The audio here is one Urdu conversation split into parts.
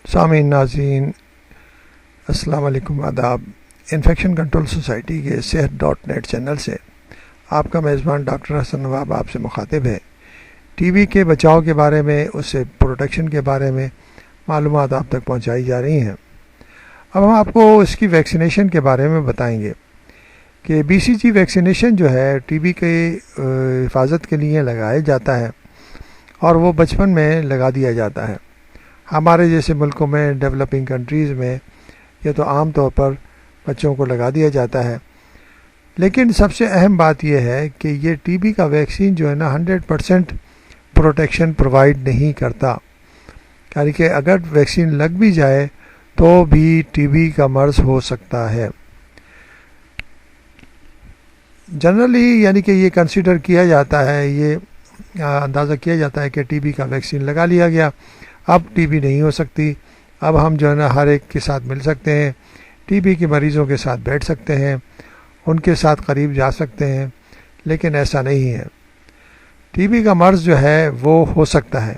سامعین ناظرین السلام علیکم، آداب۔ انفیکشن کنٹرول سوسائٹی کے صحت.net چینل سے آپ کا میزبان ڈاکٹر حسن نواب آپ سے مخاطب ہے۔ ٹی بی کے بچاؤ کے بارے میں، اس سے پروٹیکشن کے بارے میں معلومات آپ تک پہنچائی جا رہی ہیں۔ اب ہم آپ کو اس کی ویکسینیشن کے بارے میں بتائیں گے کہ BCG ویکسینیشن جو ہے ٹی بی کے حفاظت کے لیے لگایا جاتا ہے، اور وہ بچپن میں لگا دیا جاتا ہے۔ ہمارے جیسے ملکوں میں، ڈیولپنگ کنٹریز میں یہ تو عام طور پر بچوں کو لگا دیا جاتا ہے، لیکن سب سے اہم بات یہ ہے کہ یہ ٹی بی کا ویکسین جو ہے نا 100% پروٹیکشن پرووائڈ نہیں کرتا، یعنی کہ اگر ویکسین لگ بھی جائے تو بھی ٹی بی کا مرض ہو سکتا ہے۔ جنرلی یعنی کہ یہ کنسیڈر کیا جاتا ہے، یہ اندازہ کیا جاتا ہے کہ ٹی بی کا ویکسین لگا لیا گیا، اب ٹی بی نہیں ہو سکتی، اب ہم جو ہے نا ہر ایک کے ساتھ مل سکتے ہیں، ٹی بی کے مریضوں کے ساتھ بیٹھ سکتے ہیں، ان کے ساتھ قریب جا سکتے ہیں، لیکن ایسا نہیں ہے۔ ٹی بی کا مرض جو ہے وہ ہو سکتا ہے۔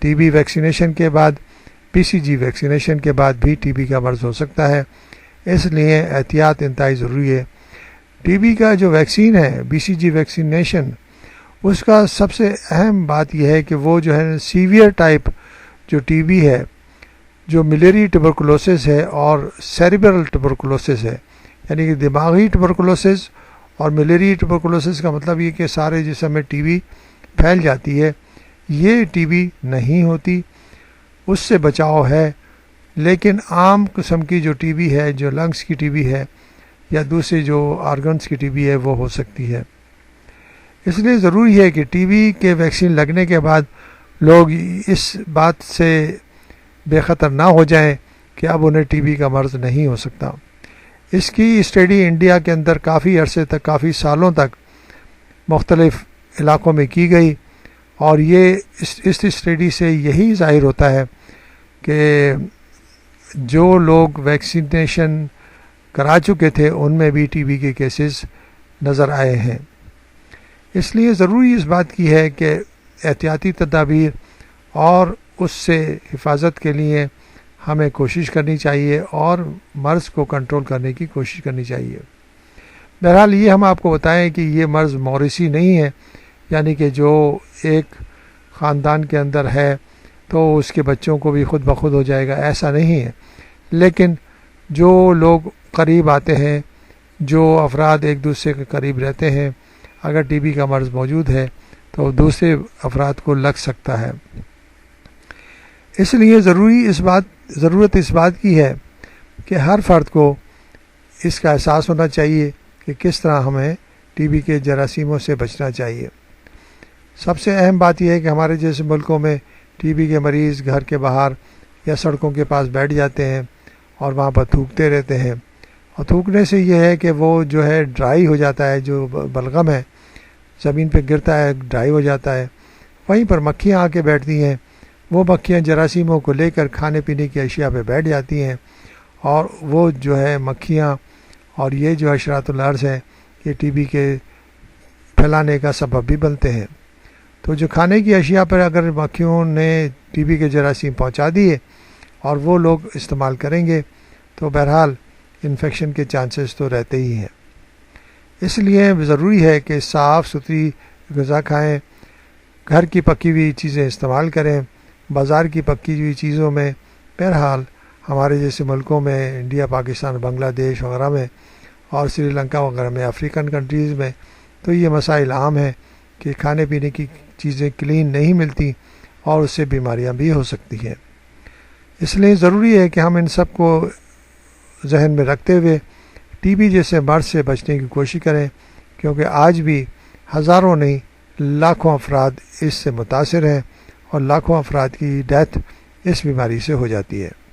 ٹی بی ویکسینیشن کے بعد، BCG ویکسینیشن کے بعد بھی ٹی بی کا مرض ہو سکتا ہے، اس لیے احتیاط انتہائی ضروری ہے۔ ٹی بی کا جو ویکسین ہے، BCG ویکسینیشن، اس کا سب سے اہم بات یہ ہے کہ وہ جو ہے سیویئر ٹائپ جو ٹی بی ہے، جو ملیری ٹبرکلوسس ہے اور سیریبرل ٹبرکلوسس ہے، یعنی کہ دماغی ٹبرکلوسس اور ملیری ٹبرکلوسس کا مطلب یہ کہ سارے جسم میں ٹی بی پھیل جاتی ہے، یہ ٹی بی نہیں ہوتی، اس سے بچاؤ ہے۔ لیکن عام قسم کی جو ٹی بی ہے، جو لنگس کی ٹی بی ہے یا دوسرے جو آرگنس کی ٹی بی ہے، وہ ہو سکتی ہے۔ اس لیے ضروری ہے کہ ٹی بی کے ویکسین لگنے کے بعد لوگ اس بات سے بے خطر نہ ہو جائیں کہ اب انہیں ٹی بی کا مرض نہیں ہو سکتا۔ اس کی اسٹڈی انڈیا کے اندر کافی عرصے تک، کافی سالوں تک مختلف علاقوں میں کی گئی، اور یہ اس اسٹڈی سے یہی ظاہر ہوتا ہے کہ جو لوگ ویکسینیشن کرا چکے تھے ان میں بھی ٹی بی کے کیسز نظر آئے ہیں۔ اس لیے ضروری اس بات کی ہے کہ احتیاطی تدابیر اور اس سے حفاظت کے لیے ہمیں کوشش کرنی چاہیے اور مرض کو کنٹرول کرنے کی کوشش کرنی چاہیے۔ بہرحال یہ ہم آپ کو بتائیں کہ یہ مرض موروثی نہیں ہے، یعنی کہ جو ایک خاندان کے اندر ہے تو اس کے بچوں کو بھی خود بخود ہو جائے گا، ایسا نہیں ہے۔ لیکن جو لوگ قریب آتے ہیں، جو افراد ایک دوسرے کے قریب رہتے ہیں، اگر ٹی بی کا مرض موجود ہے تو دوسرے افراد کو لگ سکتا ہے۔ اس لیے ضرورت اس بات کی ہے کہ ہر فرد کو اس کا احساس ہونا چاہیے کہ کس طرح ہمیں ٹی بی کے جراثیموں سے بچنا چاہیے۔ سب سے اہم بات یہ ہے کہ ہمارے جیسے ملکوں میں ٹی بی کے مریض گھر کے باہر یا سڑکوں کے پاس بیٹھ جاتے ہیں اور وہاں پر تھوکتے رہتے ہیں، اور تھوکنے سے یہ ہے کہ وہ جو ہے ڈرائی ہو جاتا ہے، جو بلغم ہے زمین پہ گرتا ہے، ڈرائی ہو جاتا ہے، وہیں پر مکھیاں آ کے بیٹھتی ہیں، وہ مکھیاں جراثیموں کو لے کر کھانے پینے کی اشیاء پہ بیٹھ جاتی ہیں، اور وہ جو ہے مکھیاں اور یہ جو حشرات الارض ہیں، یہ ٹی بی کے پھیلانے کا سبب بھی بنتے ہیں۔ تو جو کھانے کی اشیاء پر اگر مکھیوں نے ٹی بی کے جراثیم پہنچا دیے اور وہ لوگ استعمال کریں گے تو بہرحال انفیکشن کے چانسز تو رہتے ہی ہیں۔ اس لیے ضروری ہے کہ صاف ستھری غذا کھائیں، گھر کی پکی ہوئی چیزیں استعمال کریں، بازار کی پکی ہوئی چیزوں میں بہرحال ہمارے جیسے ملکوں میں، انڈیا، پاکستان، بنگلہ دیش وغیرہ میں اور سری لنکا وغیرہ میں، افریقن کنٹریز میں تو یہ مسائل عام ہیں کہ کھانے پینے کی چیزیں کلین نہیں ملتی اور اس سے بیماریاں بھی ہو سکتی ہیں۔ اس لیے ضروری ہے کہ ہم ان سب کو ذہن میں رکھتے ہوئے ٹی بی جیسے مرض سے بچنے کی کوشش کریں، کیونکہ آج بھی ہزاروں نہیں لاکھوں افراد اس سے متاثر ہیں اور لاکھوں افراد کی ڈیتھ اس بیماری سے ہو جاتی ہے۔